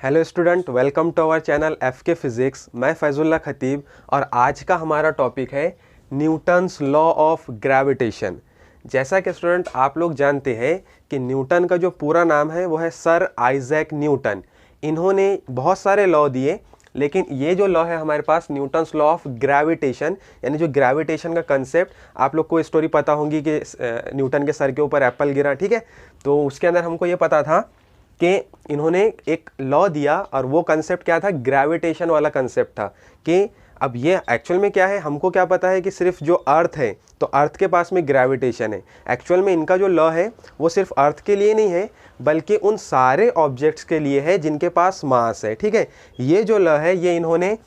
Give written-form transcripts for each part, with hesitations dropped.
Hello student, welcome to our channel FK physics. मैं फैजुल्ला खतीब और आज का हमारा टॉपिक है न्यूटन्स लॉ ऑफ ग्रेविटेशन। जैसा कि स्टूडेंट आप लोग जानते हैं कि न्यूटन का जो पूरा नाम है वो है सर आइजैक न्यूटन। इन्होंने बहुत सारे लॉ दिए, लेकिन ये जो लॉ है हमारे पास न्यूटन्स लॉ ऑफ ग्रेविटेशन, यानी जो ग्रेविटेशन का कंसेप्ट, आप लोग को स्टोरी पता होगी कि न्यूटन के सर के ऊपर एप्पल गिरा, ठीक है। तो उसके अंदर हमको ये पता था कि इन्होंने एक लॉ दिया और वो कंसेप्ट क्या था, ग्रेविटेशन वाला कंसेप्ट था। कि अब ये एक्चुअल में क्या है, हमको क्या पता है कि सिर्फ जो अर्थ है तो अर्थ के पास में ग्रेविटेशन है। एक्चुअल में इनका जो लॉ है वो सिर्फ अर्थ के लिए नहीं है, बल्कि उन सारे ऑब्जेक्ट्स के लिए है जिनके पास मास है, ठीक है। ये जो लॉ है ये इन्होंने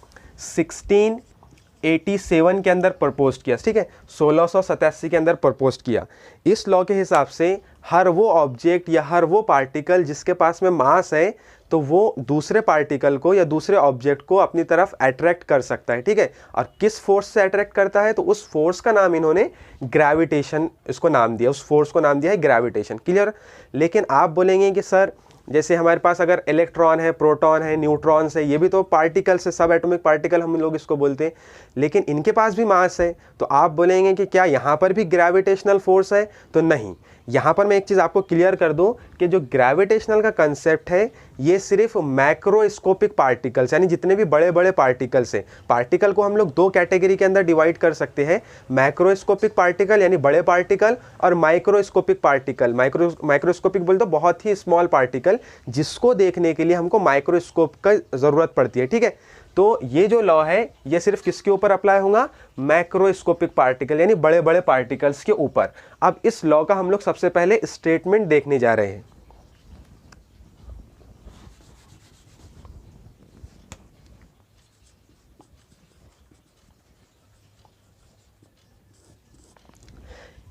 1687 के अंदर प्रपोज किया, ठीक है, 1687 के अंदर प्रपोज किया। इस लॉ के हिसाब से हर वो ऑब्जेक्ट या हर वो पार्टिकल जिसके पास में मास है तो वो दूसरे पार्टिकल को या दूसरे ऑब्जेक्ट को अपनी तरफ अट्रैक्ट कर सकता है, ठीक है। और किस फोर्स से अट्रैक्ट करता है, तो उस फोर्स का नाम इन्होंने ग्रेविटेशन इसको नाम दिया, उस फोर्स को नाम दिया है ग्रेविटेशन। क्लियर। लेकिन आप बोलेंगे कि सर जैसे हमारे पास अगर इलेक्ट्रॉन है, प्रोटॉन है, न्यूट्रॉन्स है, ये भी तो पार्टिकल्स है, सब एटॉमिक पार्टिकल हम लोग इसको बोलते हैं, लेकिन इनके पास भी मास है। तो आप बोलेंगे कि क्या यहाँ पर भी ग्रेविटेशनल फोर्स है, तो नहीं। यहाँ पर मैं एक चीज़ आपको क्लियर कर दूँ कि जो ग्रेविटेशनल का कंसेप्ट है ये सिर्फ मैक्रोस्कोपिक पार्टिकल्स, यानी जितने भी बड़े बड़े पार्टिकल्स हैं, पार्टिकल को हम लोग दो कैटेगरी के अंदर डिवाइड कर सकते हैं, मैक्रोस्कोपिक पार्टिकल यानी बड़े पार्टिकल और माइक्रोस्कोपिक पार्टिकल। माइक्रोस्कोपिक बोल तो बहुत ही स्मॉल पार्टिकल जिसको देखने के लिए हमको माइक्रोस्कोप का ज़रूरत पड़ती है, ठीक है। तो ये जो लॉ है ये सिर्फ किसके ऊपर अप्लाई होगा, मैक्रोस्कोपिक पार्टिकल यानी बड़े बड़े पार्टिकल्स के ऊपर। अब इस लॉ का हम लोग सबसे पहले स्टेटमेंट देखने जा रहे हैं।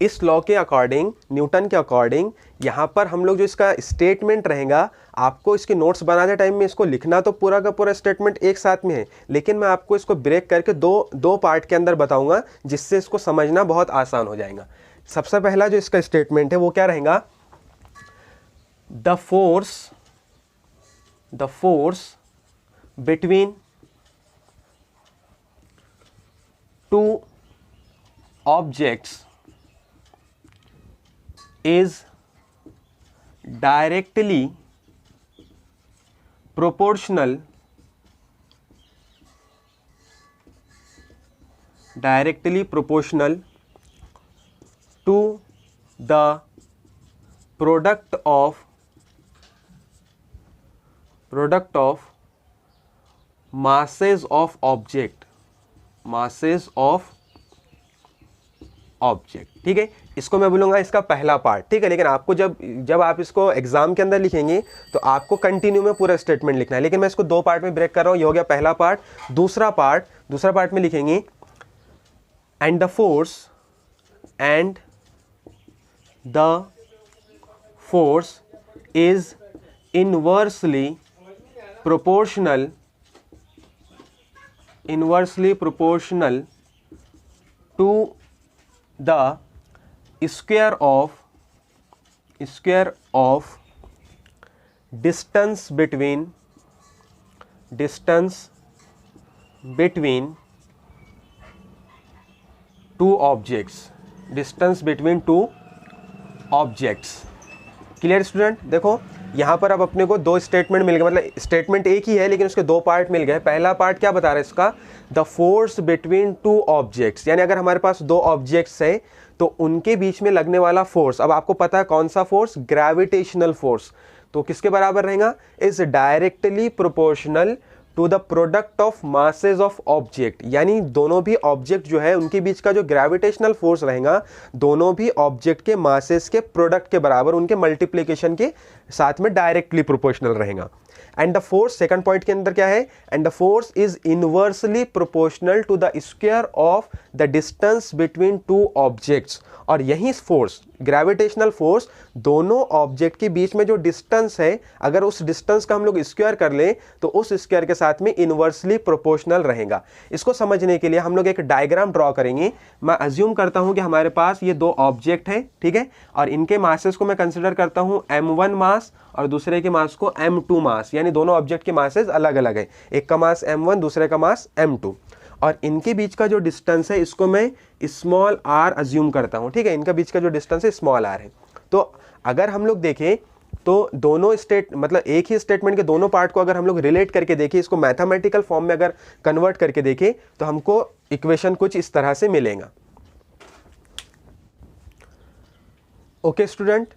इस लॉ के अकॉर्डिंग, न्यूटन के अकॉर्डिंग, यहाँ पर हम लोग जो इसका स्टेटमेंट रहेगा, आपको इसके नोट्स बनाते टाइम में इसको लिखना तो पूरा का पूरा स्टेटमेंट एक साथ में है, लेकिन मैं आपको इसको ब्रेक करके दो पार्ट के अंदर बताऊंगा जिससे इसको समझना बहुत आसान हो जाएगा। सबसे पहला जो इसका स्टेटमेंट है वो क्या रहेगा, the force between two objects is directly proportional to the product of masses of object, ठीक है। इसको मैं बोलूँगा इसका पहला पार्ट, ठीक है। लेकिन आपको जब आप इसको एग्जाम के अंदर लिखेंगे तो आपको कंटिन्यू में पूरा स्टेटमेंट लिखना है, लेकिन मैं इसको दो पार्ट में ब्रेक कर रहा हूँ। ये हो गया पहला पार्ट। दूसरा पार्ट में लिखेंगे and the force is inversely proportional to the square of distance between two objects। Clear student. देखो यहाँ पर अब अपने को दो स्टेटमेंट मिल गए, मतलब स्टेटमेंट एक ही है लेकिन उसके दो पार्ट मिल गए। पहला पार्ट क्या बता रहा है इसका, the force between two objects, यानी अगर हमारे पास दो ऑब्जेक्ट्स है तो उनके बीच में लगने वाला फोर्स, अब आपको पता है कौन सा फोर्स, ग्रेविटेशनल फोर्स, तो किसके बराबर रहेगा, is directly proportional to the product of masses of object, यानी दोनों भी ऑब्जेक्ट जो है उनके बीच का जो ग्रेविटेशनल फोर्स रहेगा दोनों भी ऑब्जेक्ट के मासेज के प्रोडक्ट के बराबर, उनके मल्टीप्लिकेशन के साथ में डायरेक्टली प्रोपोर्शनल रहेगा। And the force, second point के अंदर क्या है, and the force is inversely proportional to the square of the distance between two objects. और यही फोर्स, ग्रेविटेशनल फोर्स, दोनों ऑब्जेक्ट के बीच में जो डिस्टेंस है, अगर उस डिस्टेंस का हम लोग स्क्वायर कर लें तो उस स्क्वायर के साथ में इनवर्सली प्रोपोर्शनल रहेगा। इसको समझने के लिए हम लोग एक डायग्राम ड्रॉ करेंगे। मैं अज्यूम करता हूं कि हमारे पास ये दो ऑब्जेक्ट है, ठीक है, और इनके मासेस को मैं कंसिडर करता हूं m1 मास और दूसरे के मास को m2 मास, यानी दोनों ऑब्जेक्ट के मासेस अलग अलग है, एक का मास m1 दूसरे का मास m2, और इनके बीच का जो डिस्टेंस है इसको मैं स्मॉल r अज्यूम करता हूं, ठीक है, इनका बीच का जो डिस्टेंस है स्मॉल r है। तो अगर हम लोग देखें तो दोनों मतलब एक ही स्टेटमेंट के दोनों पार्ट को अगर हम लोग रिलेट करके देखें, इसको मैथमेटिकल फॉर्म में अगर कन्वर्ट करके देखें तो हमको इक्वेशन कुछ इस तरह से मिलेगा। ओके स्टूडेंट,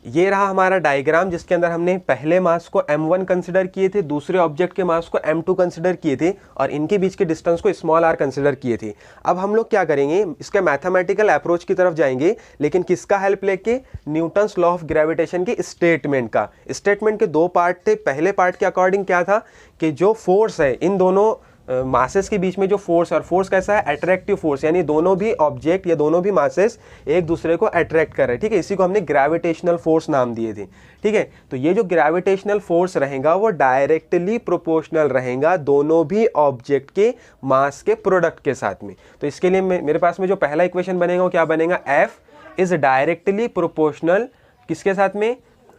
ये रहा हमारा डायग्राम जिसके अंदर हमने पहले मास को m1 कंसिडर किए थे, दूसरे ऑब्जेक्ट के मास को m2 कंसिडर किए थे और इनके बीच के डिस्टेंस को स्मॉल r कंसिडर किए थे। अब हम लोग क्या करेंगे, इसके मैथमेटिकल अप्रोच की तरफ जाएंगे, लेकिन किसका हेल्प लेके, न्यूटन्स लॉ ऑफ ग्रेविटेशन के स्टेटमेंट का। स्टेटमेंट के दो पार्ट थे, पहले पार्ट के अकॉर्डिंग क्या था कि जो फोर्स है इन दोनों मासेस के बीच में जो फोर्स, और फोर्स कैसा है, अट्रैक्टिव फोर्स, यानी दोनों भी ऑब्जेक्ट या दोनों भी मासेस एक दूसरे को अट्रैक्ट कर रहे हैं, ठीक है, इसी को हमने ग्रेविटेशनल फोर्स नाम दिए थे, ठीक है। तो ये जो ग्रेविटेशनल फोर्स रहेगा वो डायरेक्टली प्रोपोर्शनल रहेगा दोनों भी ऑब्जेक्ट के मास के प्रोडक्ट के साथ में। तो इसके लिए मेरे पास में जो पहला इक्वेशन बनेगा वो क्या बनेगा, F इज डायरेक्टली प्रोपोर्शनल किसके साथ में,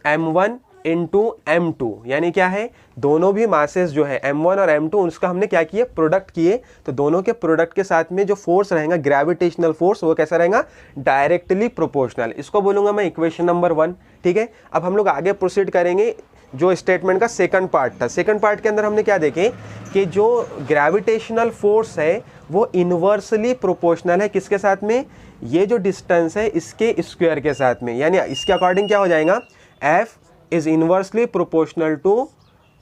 m1 इंटू m2, यानी क्या है, दोनों भी मासेस जो है m1 और m2 उसका हमने क्या किया, प्रोडक्ट किए, तो दोनों के प्रोडक्ट के साथ में जो फोर्स रहेगा ग्रेविटेशनल फोर्स वो कैसा रहेगा, डायरेक्टली प्रोपोर्शनल। इसको बोलूंगा मैं इक्वेशन नंबर 1, ठीक है। अब हम लोग आगे प्रोसीड करेंगे। जो स्टेटमेंट का सेकंड पार्ट था, सेकंड पार्ट के अंदर हमने क्या देखे कि जो ग्रेविटेशनल फोर्स है वो इनवर्सली प्रोपोर्शनल है किसके साथ में, ये जो डिस्टेंस है इसके स्क्वायर के साथ में, यानी इसके अकॉर्डिंग क्या हो जाएगा, F is inversely proportional to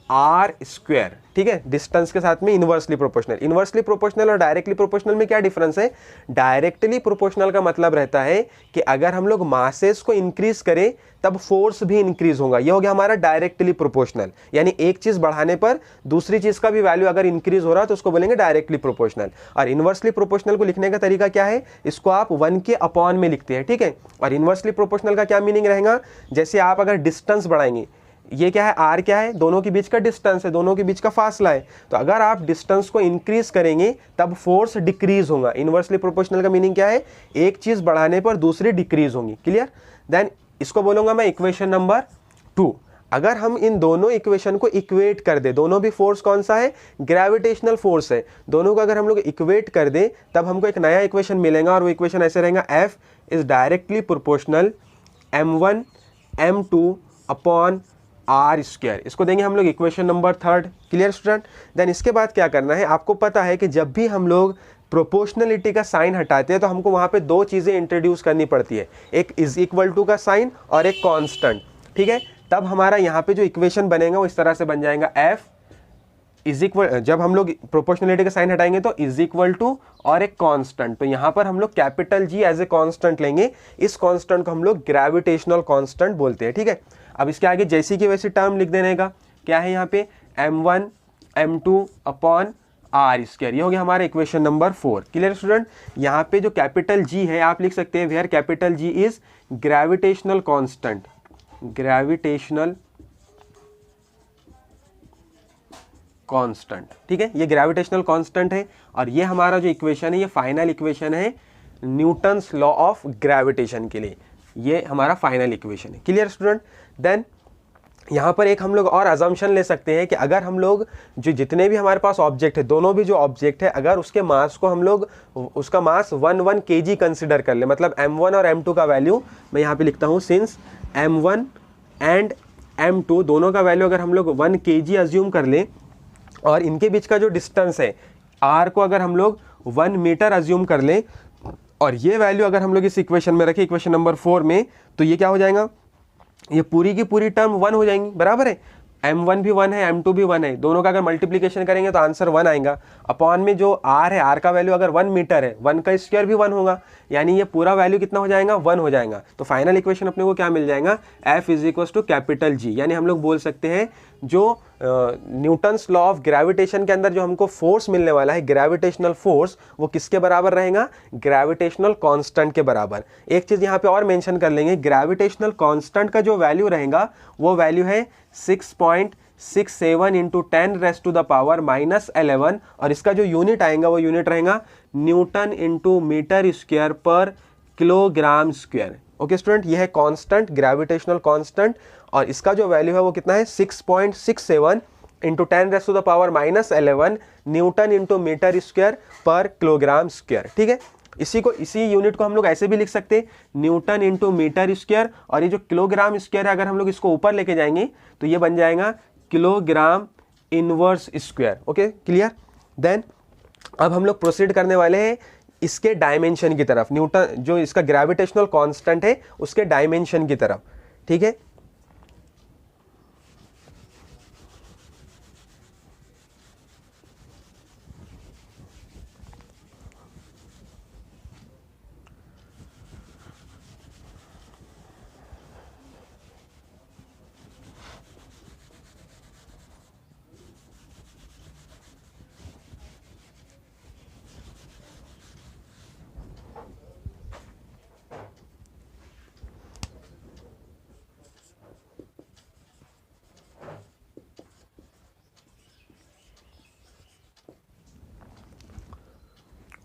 r square, ठीक है, डिस्टेंस के साथ में इनवर्सली प्रोपोर्शनल। इनवर्सली प्रोपोर्शनल और डायरेक्टली प्रोपोर्शनल में क्या डिफरेंस है, डायरेक्टली प्रोपोर्शनल का मतलब रहता है कि अगर हम लोग मासेस को इंक्रीज करें तब फोर्स भी इंक्रीज होगा, ये हो गया हमारा डायरेक्टली प्रोपोर्शनल, यानी एक चीज बढ़ाने पर दूसरी चीज का भी वैल्यू अगर इंक्रीज हो रहा है तो उसको बोलेंगे डायरेक्टली प्रोपोर्शनल। और इनवर्सली प्रोपोर्शनल को लिखने का तरीका क्या है, इसको आप 1 के अपॉन में लिखते हैं, ठीक है। और इनवर्सली प्रोपोर्शनल का क्या मीनिंग रहेगा, जैसे आप अगर डिस्टेंस बढ़ाएंगे, ये क्या है, आर क्या है, दोनों के बीच का डिस्टेंस है, दोनों के बीच का फासला है, तो अगर आप डिस्टेंस को इंक्रीज करेंगे तब फोर्स डिक्रीज होगा। इनवर्सली प्रोपोर्शनल का मीनिंग क्या है, एक चीज बढ़ाने पर दूसरी डिक्रीज होगी, क्लियर। देन इसको बोलूंगा मैं इक्वेशन नंबर 2। अगर हम इन दोनों इक्वेशन को इक्वेट कर दे, दोनों भी फोर्स कौन सा है, ग्रेविटेशनल फोर्स है, दोनों को अगर हम लोग इक्वेट कर दे तब हमको एक नया इक्वेशन मिलेगा, और वो इक्वेशन ऐसे रहेगा, F is directly proportional m1 m2 upon r square. इसको देंगे हम लोग equation number 3, clear student. Then इसके बाद क्या करना है, आपको पता है कि जब भी हम लोग प्रोपोर्शनलिटी का साइन हटाते हैं तो हमको वहां पे दो चीजें इंट्रोड्यूस करनी पड़ती है, एक इज इक्वल टू का साइन और एक कांस्टेंट, ठीक है। तब हमारा यहाँ पे जो इक्वेशन बनेगा वो इस तरह से बन जाएगा, F इज इक्वल, जब हम लोग प्रोपोर्शनलिटी का साइन हटाएंगे तो इज इक्वल टू और एक कांस्टेंट, तो यहाँ पर हम लोग capital G as a constant लेंगे, इस कांस्टेंट को हम लोग ग्रेविटेशनल कांस्टेंट बोलते हैं, ठीक है। अब इसके आगे जैसी की वैसी टर्म लिख देने का, क्या है यहाँ पे, m1 m2 upon r square, ये हो गया हमारा इक्वेशन नंबर 4, क्लियर स्टूडेंट। यहाँ पे जो कैपिटल G है आप लिख सकते हैं where capital G is gravitational constant, gravitational constant, ठीक है, ये ग्रेविटेशनल कांस्टेंट है। और ये हमारा जो इक्वेशन है ये फाइनल इक्वेशन है न्यूटन्स लॉ ऑफ ग्रेविटेशन के लिए, ये हमारा फाइनल इक्वेशन है, क्लियर स्टूडेंट। देन यहाँ पर एक हम लोग और अजम्पशन ले सकते हैं कि अगर हम लोग जो जितने भी हमारे पास ऑब्जेक्ट है, दोनों भी जो ऑब्जेक्ट है, अगर उसके मास को हम लोग उसका मास 1 kg कंसिडर कर ले, मतलब m1 और m2 का वैल्यू मैं यहाँ पे लिखता हूँ, सिंस m1 एंड m2 दोनों का वैल्यू अगर हम लोग 1 kg अज्यूम कर लें और इनके बीच का जो डिस्टेंस है r को अगर हम लोग 1 मीटर अज्यूम कर लें और ये वैल्यू अगर हम लोग इस इक्वेशन में रखें, इक्वेशन नंबर 4 में, तो ये क्या हो जाएगा, ये पूरी की पूरी टर्म 1 हो जाएंगी, बराबर है। m1 भी 1 है, m2 भी 1 है, दोनों का अगर मल्टीप्लिकेशन करेंगे तो आंसर 1 आएगा। अपॉन में जो r है, r का वैल्यू अगर 1 मीटर है, 1 का स्क्वायर भी 1 होगा, यानी ये पूरा वैल्यू कितना हो जाएगा, 1 हो जाएगा। तो फाइनल इक्वेशन अपने को क्या मिल जाएगा, F is equal to capital G, यानी हम लोग बोल सकते हैं जो न्यूटन्स लॉ ऑफ ग्रेविटेशन के अंदर जो हमको फोर्स मिलने वाला है, ग्रेविटेशनल फोर्स, वो किसके बराबर रहेगा? ग्रेविटेशनल कांस्टेंट के बराबर। एक चीज़ यहाँ पे और मेंशन कर लेंगे, ग्रेविटेशनल कांस्टेंट का जो वैल्यू रहेगा वो वैल्यू है 6.67 इंटू 10⁻⁻11, और इसका जो यूनिट आएगा वो यूनिट रहेगा न्यूटन इंटू मीटर स्क्वायर पर किलोग्राम स्क्वायर। ओके स्टूडेंट, ये है कांस्टेंट, ग्रेविटेशनल कांस्टेंट, और इसका जो वैल्यू है वो कितना है? 6.67 into 10⁻⁻11 newton into metre square पर किलोग्राम स्क्वायर। ठीक है, इसी यूनिट को हम लोग ऐसे भी लिख सकते हैं, न्यूटन इंटू मीटर स्क्वायर, और ये जो किलोग्राम स्क्वायर है अगर हम लोग इसको ऊपर लेके जाएंगे तो ये बन जाएगा kilogram inverse square. Okay, clear? Then अब हम लोग प्रोसीड करने वाले हैं इसके डायमेंशन की तरफ, न्यूटन जो इसका ग्रेविटेशनल कांस्टेंट है उसके डायमेंशन की तरफ। ठीक है,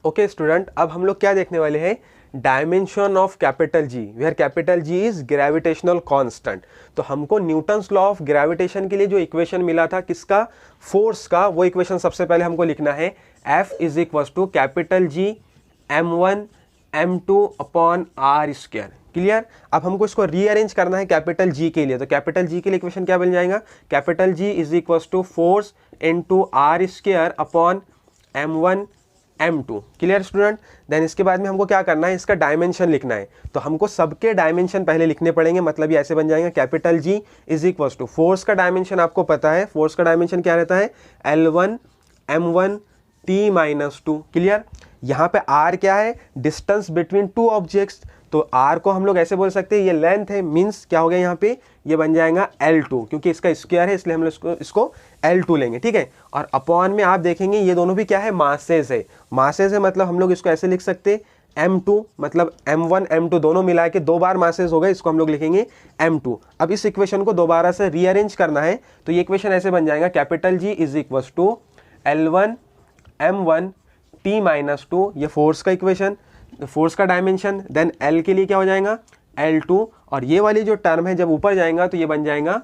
ओके स्टूडेंट, अब हम लोग क्या देखने वाले हैं? Dimension of capital G, where capital G is gravitational constant. तो हमको न्यूटन्स लॉ ऑफ ग्रेविटेशन के लिए जो इक्वेशन मिला था किसका? फोर्स का। वो इक्वेशन सबसे पहले हमको लिखना है, F is equal to capital G m1 m2 upon r square. Clear? अब हमको इसको रीअरेंज करना है कैपिटल जी के लिए, तो कैपिटल जी के लिए इक्वेशन क्या बन जाएगा? Capital G is equal to force into r square upon m1 m2। Clear student? Then इसके बाद में हमको क्या करना है? इसका डायमेंशन लिखना है, तो हमको सबके डायमेंशन पहले लिखने पड़ेंगे, मतलब ये ऐसे बन जाएगा, capital G is equal to force का डायमेंशन आपको पता है, फोर्स का डायमेंशन क्या रहता है? L1 m1 t-2। क्लियर? यहाँ पे r क्या है? डिस्टेंस बिटवीन टू ऑब्जेक्ट्स, तो r को हम लोग ऐसे बोल सकते हैं, ये लेंथ है, मीन्स क्या हो गया यहाँ पे? ये बन जाएगा L2, क्योंकि इसका स्क्वायर है इसलिए हम लोग इसको L2 लेंगे। ठीक है, और अपॉन में आप देखेंगे ये दोनों भी क्या है? मासेस है। मासेस है मतलब हम लोग इसको ऐसे लिख सकते हैं m2, मतलब m1 m2 दोनों मिला के 2 बार मासेस हो गए, इसको हम लोग लिखेंगे m2। अब इस इक्वेशन को दोबारा से रीअरेंज करना है, तो ये इक्वेशन ऐसे बन जाएगा, capital G is equal to L1 m1 t-2, ये फोर्स का इक्वेशन, फोर्स का डायमेंशन। देन L के लिए क्या हो जाएगा? L2, और ये वाली जो टर्म है जब ऊपर जाएगा तो ये बन जाएगा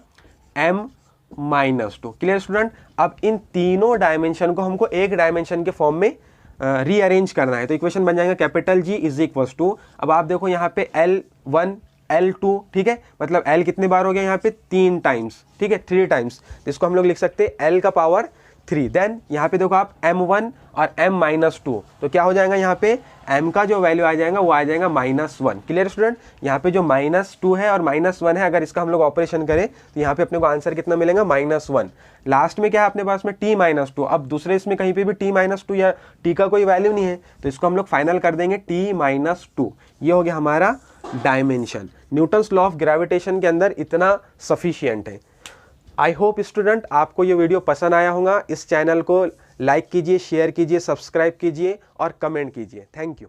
m-2। Clear student? अब इन तीनों डायमेंशन को हमको एक डायमेंशन के फॉर्म में रीअरेंज करना है, तो इक्वेशन बन जाएगा capital G is equal to, अब आप देखो यहाँ पे L1 L2, ठीक है, मतलब L कितने बार हो गया यहाँ पे? 3 टाइम्स। ठीक है, 3 टाइम्स, तो इसको हम लोग लिख सकते हैं L का पावर 3। देन यहाँ पे देखो आप m1 और m-2, तो क्या हो जाएगा यहाँ पे? m का जो वैल्यू आ जाएगा वो आ जाएगा -1। Clear student? यहाँ पे जो -2 है और -1 है, अगर इसका हम लोग ऑपरेशन करें तो यहाँ पे अपने को आंसर कितना मिलेगा? -1। लास्ट में क्या है अपने पास में? t-2। अब दूसरे इसमें कहीं पे भी t-2 या t का कोई वैल्यू नहीं है, तो इसको हम लोग फाइनल कर देंगे t-2। ये हो गया हमारा dimension. Newton's law of gravitation के अंदर इतना सफिशियंट है। आई होप स्टूडेंट आपको ये वीडियो पसंद आया होगा। इस चैनल को लाइक कीजिए, शेयर कीजिए, सब्सक्राइब कीजिए और कमेंट कीजिए। Thank you.